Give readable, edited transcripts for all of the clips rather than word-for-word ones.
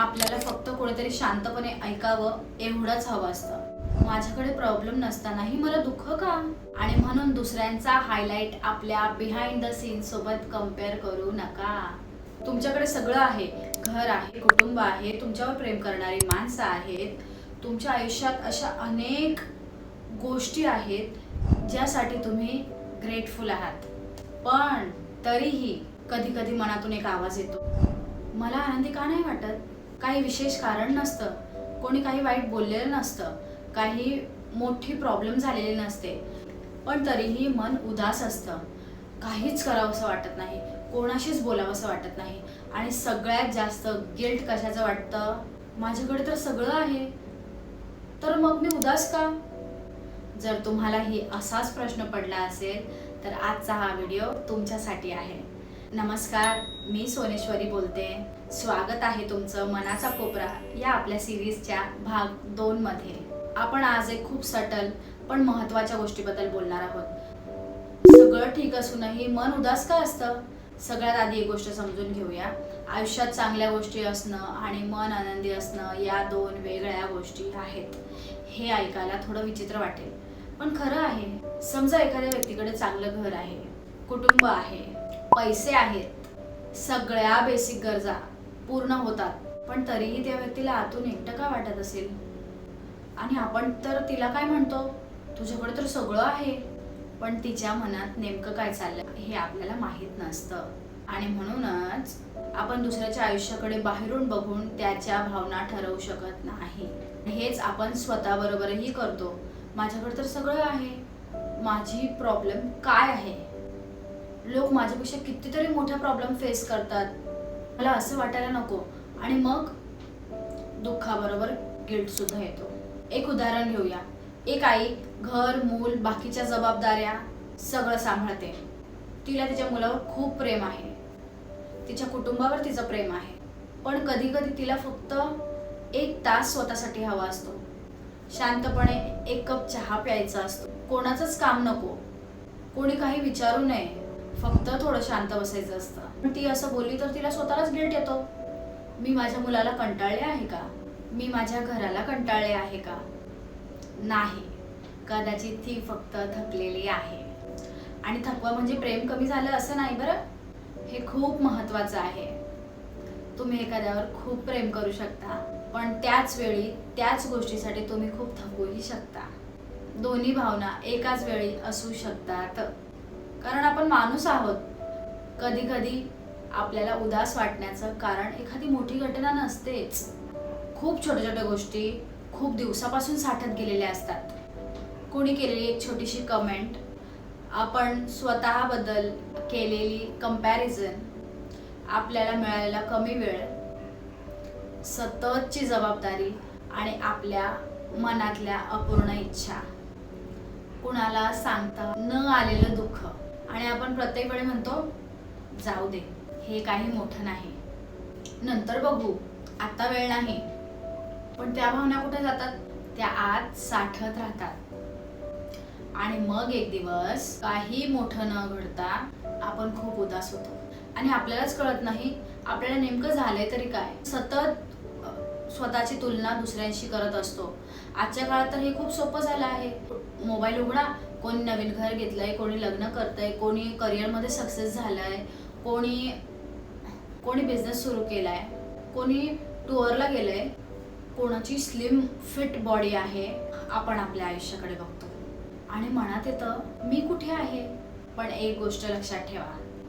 आपल्याला फक्त कोणीतरी शांतपणे ऐकावं एवढंच हवं असतं। माझ्याकडे प्रॉब्लेम नसतानाही मला दुःख का? आणि म्हणून दुसऱ्यांचा हायलाइट आपल्या बिहाइंड द सीन सोबत कम्पेअर करू नका। तुमच्याकडे सगळं आहे, घर आहे, कुटुंब आहे, तुमच्यावर प्रेम करणारी माणसं आहेत, तुमच्या आयुष्यात अशा अनेक गोष्टी आहेत ज्यासाठी तुम्ही ग्रेटफुल आहात। पण तरीही कधी कधी मनातून एक आवाज येतो, मला आनंदी का नाही वाटत? काही विशेष कारण नसतं, कोणी काही वाईट बोललेलं नसतं, काही मोठी प्रॉब्लेम झालेली नसते, पण तरीही मन उदास असतं, काहीच करावंसं वाटत नाही, कोणाशीच बोलावंसं वाटत नाही। आणि सगळ्यात जास्त गिल्ट कशाचं वाटतं? माझ्याकडे तर सगळं आहे, तर मग मी उदास का? जर तुम्हालाही असाच प्रश्न पडला असेल तर आजचा हा व्हिडिओ तुमच्यासाठी आहे। नमस्कार, मी सोनेश्वरी बोलते। स्वागत आहे तुमचं मनाचा कोपरा या आपल्या सिरीजच्या भाग 2 मध्ये। आपण आज एक खूप सटल पण महत्त्वाच्या गोष्टीबद्दल बोलणार आहोत। सगळं ठीक असूनही मन उदास का असतं? सगळ्यात आधी एक गोष्ट समजून घेऊया, आयुष्यात चांगल्या गोष्टी असणं आणि मन आनंदी असणं या 2 वेगळ्या गोष्टी आहेत। हे ऐकायला थोडं विचित्र वाटेल, पण खरं आहे। समजा एखाद्या व्यक्तीकडे चांगलं घर आहे, कुटुंब आहे, पैसे आहेत, सगळ्या बेसिक गरजा पूर्ण होतात, पण तरीही त्या व्यक्तीला आतून एकटं का वाटत असेल? आणि आपण तर तिला काय म्हणतो, तुझ्याकडे तर सगळं आहे, पण तिच्या मनात नेमकं काय चाललंय हे आपल्याला माहीत नसतं। आणि म्हणूनच आपण दुसऱ्याच्या आयुष्याकडे बाहेरून बघून त्याच्या भावना ठरवू शकत नाही। हेच आपण स्वतःबरोबरही करतो। माझ्याकडे तर सगळं आहे, माझी प्रॉब्लेम काय आहे? लोक माझ्यापेक्षा कितीतरी मोठा प्रॉब्लेम फेस करतात, मला असं वाटायला नको। आणि मग दुःखाबरोबर गिल्ट सुद्धा येतो। एक उदाहरण घेऊया, एक आई घर, मूल, बाकीच्या जबाबदाऱ्या सगळं सांभाळते। तिला तिच्या मुलावर खूप प्रेम आहे, तिच्या कुटुंबावर तिचं प्रेम आहे, पण कधी कधी तिला फक्त 1 तास स्वतःसाठी हवा असतो। शांतपणे 1 कप चहा प्यायचा असतो, कोणाचंच काम नको, कोणी काही विचारू नये, फक्त थोडं शांत बसायचं असतं। पण ती असं बोलली तर तिला स्वतःलाच गिल्ट येतो। मी माझ्या मुलाला कंटाळले आहे का? मी माझ्या घराला कंटाळले आहे का? नाही, कदाचित ती फक्त थकलेली आहे। आणि थकवा म्हणजे प्रेम कमी झालं असं नाही बरं, हे खूप महत्त्वाचं आहे। तुम्ही एखाद्यावर खूप प्रेम करू शकता, पण त्याच वेळी त्याच गोष्टीसाठी तुम्ही खूप थकूही शकता। दोन्ही भावना एकाच वेळी असू शकतात, कारण आपण माणूस आहोत। कधी कधी आपल्याला उदास वाटण्याचं कारण एखादी मोठी घटना नसतेच, खूप छोट्या छोट्या गोष्टी खूप दिवसापासून साठत गेलेल्या असतात। कोणी केलेली एक छोटीशी कमेंट, आपण स्वतःबद्दल केलेली कंपॅरिझन, आपल्याला मिळालेला कमी वेळ, सततची जबाबदारी आणि आपल्या मनातल्या अपूर्ण इच्छा, कुणाला सांगता न आलेलं दुःख। आणि आपण प्रत्येक वेळी म्हणतो, जाऊ दे, हे काही मोठं नाही, नंतर बघू, आता वेळ नाही। पण त्या भावना कुठे जातात? त्या आत साठत राहतात। आणि मग एक दिवस काही मोठं न घडता आपण खूप उदास होतो आणि आपल्यालाच कळत नाही आपल्याला नेमकं झालंय तरी काय। सतत स्वतःची तुलना दुसऱ्यांशी करत असतो। आजच्या काळात तर हे खूप सोपं झालं आहे। मोबाईल उघडा, कोणी नवीन घर घेतलंय, कोणी लग्न करतंय, कोणी करिअरमध्ये सक्सेस झालंय, कोणी बिझनेस सुरू केलाय, कोणी टूरला गेलंय, कोणाची स्लिम फिट बॉडी आहे। आपण आपल्या आयुष्याकडे बघतो आणि मनात येतं, मी कुठे आहे? पण एक गोष्ट लक्षात ठेवा,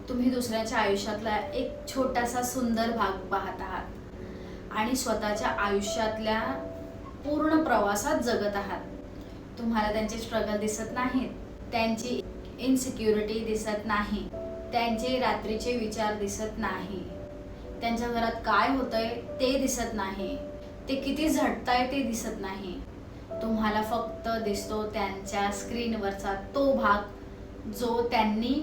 तुम्ही दुसऱ्याच्या आयुष्यातला एक छोटासा सुंदर भाग पाहत आहात आणि स्वतःच्या आयुष्यातल्या पूर्ण प्रवासात जगत आहात। तुम्हाला त्यांचे स्ट्रगल दिसत नाहीत, त्यांची इनसिक्युरिटी दिसत नाही, त्यांचे रात्रीचे विचार दिसत नाही, त्यांच्या घरात काय होतंय ते दिसत नाही, ते किती झटताय ते दिसत नाही। तुम्हाला फक्त दिसतो त्यांच्या स्क्रीनवरचा तो भाग जो त्यांनी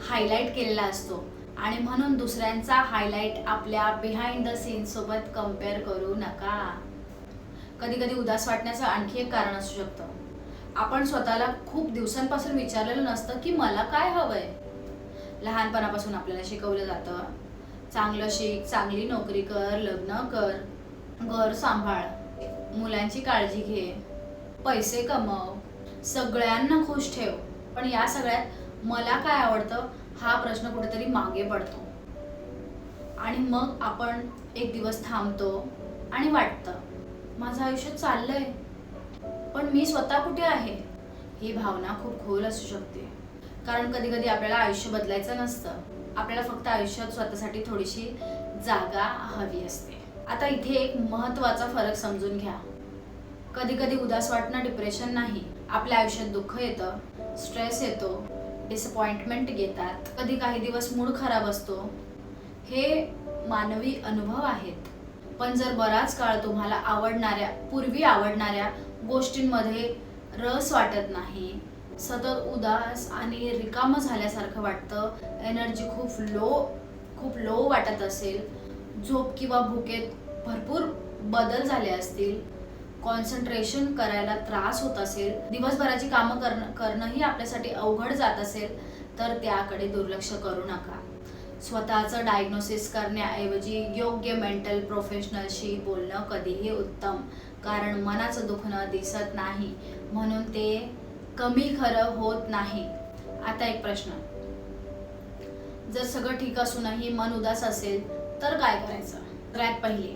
हायलाइट केलेला असतो। आणि म्हणून दुसऱ्यांचा हायलाइट आपल्या बिहाइंड द सीन सोबत कम्पेअर करू नका। कधी कधी उदास वाटण्याचं आणखी एक कारण असू शकतं, आपण स्वतःला खूप दिवसांपासून विचारलेलं नसतं की मला काय हवंय। लहानपणापासून आपल्याला शिकवलं जातं, चांगलं शिक, चांगली नोकरी कर, लग्न कर, घर सांभाळ, मुलांची काळजी घे, पैसे कमव, सगळ्यांना खुश ठेव. पण या सगळ्यात मला काय आवडतं हा प्रश्न कुठेतरी मागे पडतो. आणि मग आपण एक दिवस थांबतो आणि वाटतं माझं आयुष्य चाललंय, पण मी स्वतः कुठे आहे. ही भावना खूप खोल असू शकते. कारण कधी कधी आपल्याला आयुष्य बदलायचं नसतं, आपल्याला फक्त आयुष्यात स्वतःसाठी थोडीशी जागा हवी असते. आता इथे एक महत्त्वाचा फरक समजून घ्या. कधी कधी उदास वाटणं डिप्रेशन नाही. आपल्या आयुष्यात दुःख येतं, स्ट्रेस येतो, डिसअपॉइंटमेंट येतात, कधी काही दिवस मूड खराब असतो. हे मानवी अनुभव आहेत. पण जर बराच काळ तुम्हाला पूर्वी आवडणाऱ्या गोष्टींमध्ये रस वाटत नाही, सतत उदास आणि रिकामं झाल्यासारखं वाटतं, एनर्जी खूप लो वाटत असेल, झोप किंवा भुकेत भरपूर बदल झाले असतील, कॉन्सन्ट्रेशन करायला त्रास होत असेल, दिवसभराची कामं करणंही आपल्यासाठी अवघड जात असेल, तर त्याकडे दुर्लक्ष करू नका. स्वतःचं डायग्नोसिस करण्याऐवजी योग्य मेंटल प्रोफेशनलशी बोलणं कधीही उत्तम. कारण मनाचं दुखणं दिसत नाही म्हणून ते कमी खरं होत नाही. आता एक प्रश्न, जर सगळं ठीक असूनही मन उदास असेल तर काय करायचं? सगळ्यात पहिले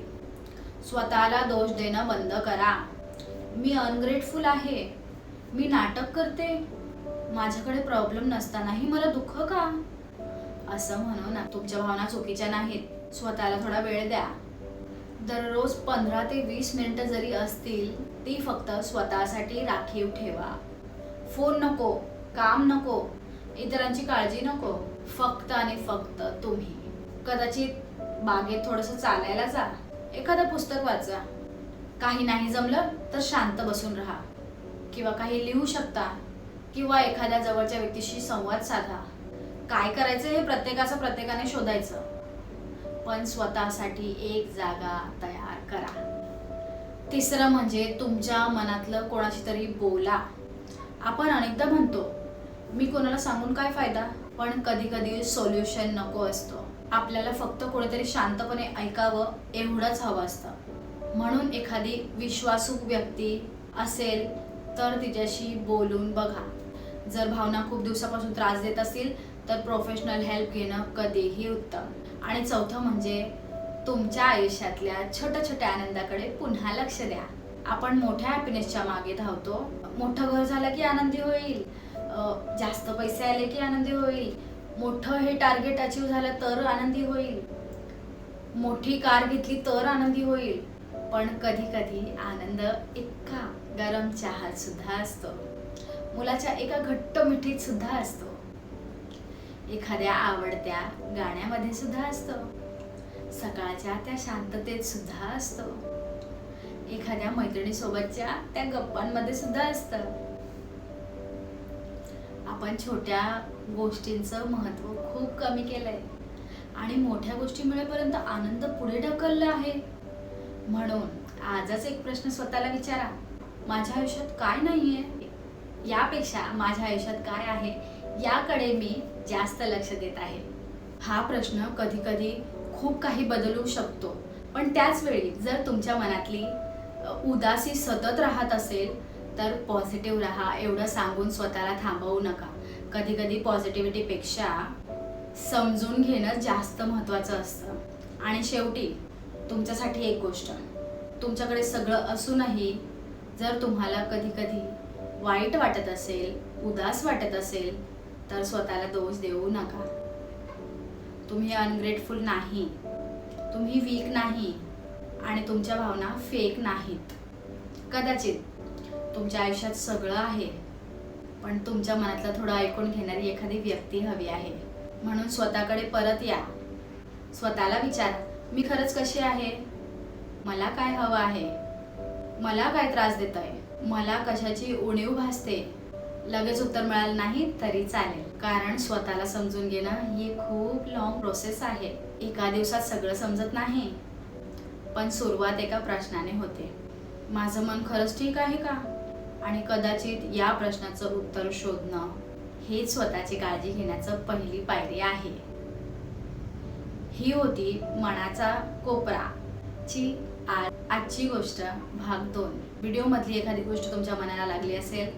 स्वतःला दोष देणं बंद करा. मी अनग्रेटफुल आहे, मी नाटक करते, माझ्याकडे प्रॉब्लेम नसतानाही मला दुःख का, असं म्हणू ना. तुमच्या भावना चुकीच्या नाहीत. स्वतःला थोडा वेळ द्या. दररोज 15 ते 20 मिनिटं जरी असतील ती फक्त स्वतःसाठी राखीव ठेवा. फोन नको, काम नको, इतरांची काळजी नको, फक्त आणि फक्त तुम्ही. कदाचित बागेत थोडंसं चालायला जा, एखादं पुस्तक वाचा, काही नाही जमलं तर शांत बसून राहा, किंवा काही लिहू शकता, किंवा एखाद्या जवळच्या व्यक्तीशी संवाद साधा. काय करायचं हे प्रत्येकाने शोधायचं, पण स्वतःसाठी एक जागा तयार करा. तिसरं म्हणजे तुमच्या मनातलं कोणाशी तरी बोला. आपण अनेकदा म्हणतो मी कोणाला सांगून काय फायदा, पण कधी कधी सोल्युशन नको असतो. आपल्याला फक्त कोणीतरी शांतपणे ऐकावं एवढंच हवं असतं. म्हणून एखादी विश्वासू व्यक्ती असेल तर तिच्याशी बोलून बघा. जर भावना खूप दिवसापासून त्रास देत असतील तर प्रोफेशनल हेल्प घेणं कधीही उत्तम. आणि चौथं म्हणजे तुमच्या आयुष्यातल्या छोट्या छोट्या आनंदाकडे पुन्हा लक्ष द्या. आपण मोठ्या हॅपीनेसच्या मागे धावतो. मोठं घर झालं की आनंदी होईल, जास्त पैसे आले की आनंदी होईल, मोठं हे टार्गेट अचीव झालं तर आनंदी होईल, मोठी कार घेतली तर आनंदी होईल. पण कधी कधी आनंद एका गरम चहात सुद्धा असतो, मुलाच्या एका घट्ट मिठीत सुद्धा असतो, एखाद्या आवडत्या गाण्यामध्ये सुद्धा असतो, सकाळच्या त्या शांततेत सुद्धा असतो, एखाद्या मैत्रिणीसोबतच्या त्या गप्पांमध्ये सुद्धा असतं. आपण छोट्या गोष्टींचं महत्त्व खूप कमी केलंय आणि मोठ्या गोष्टी मिळेपर्यंत आनंद पुढे ढकलला आहे. म्हणून आजच एक प्रश्न स्वतःला विचारा, माझ्या आयुष्यात काय नाहीये, यापेक्षा माझ्या आयुष्यात काय आहे याकडे मी जास्त लक्ष देत आहे. हा प्रश्न कधी कधी खूप काही बदलू शकतो. पण त्याच वेळी जर तुमच्या मनातली उदासी सतत राहत असेल तर पॉझिटिव्ह राहा एवढं सांगून स्वतःला थांबवू नका. कधी कधी पॉझिटिव्हिटीपेक्षा समजून घेणं जास्त महत्त्वाचं असतं. आणि शेवटी तुमच्यासाठी एक गोष्ट, तुमच्याकडे सगळं असूनही जर तुम्हाला कधी कधी वाईट वाटत असेल, उदास वाटत असेल तर स्वतःला दोष देऊ नका. तुम्ही अनग्रेटफुल नाही, तुम्ही वीक नाही आणि तुमच्या भावना फेक नाहीत. कदाचित तुमच्या आयुष्यात सगळं आहे, पण तुमच्या मनातलं थोडं ऐकून घेणारी एखादी व्यक्ती हवी आहे. म्हणून स्वतःकडे परत या. स्वतःला विचारा, मी खरंच कशी आहे, मला काय हवं आहे, मला काय त्रास देत आहे, मला कशाची उणीव भासते. लगेच उत्तर मिळालं नाही तरी चालेल, कारण स्वतःला समजून घेणं ही खूप लॉंग प्रोसेस आहे. एका दिवसात सगळं समजत नाही, पण सुरुवात एका प्रश्नाने होते, माझं मन खरंच ठीक आहे का? आणि कदाचित या प्रश्नाचं उत्तर शोधणं हेच स्वतःची काळजी घेण्याचं पहिली पायरी आहे. ही होती मनाचा कोपराची आजची गोष्ट भाग 2. व्हिडिओ मधली एखादी गोष्ट तुमच्या मनाला लागली असेल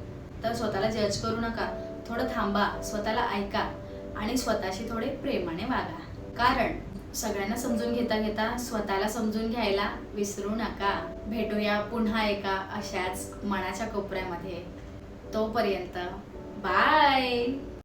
तर स्वतःला जज करू नका. थोडं थांबा, स्वतःला ऐका आणि स्वतःशी थोडे प्रेमाने वागा. कारण सगळ्यांना समजून घेता घेता स्वतःला समजून घ्यायला विसरू नका. भेटूया पुन्हा एका अशाच मनाच्या कोपऱ्यामध्ये. तोपर्यंत बाय.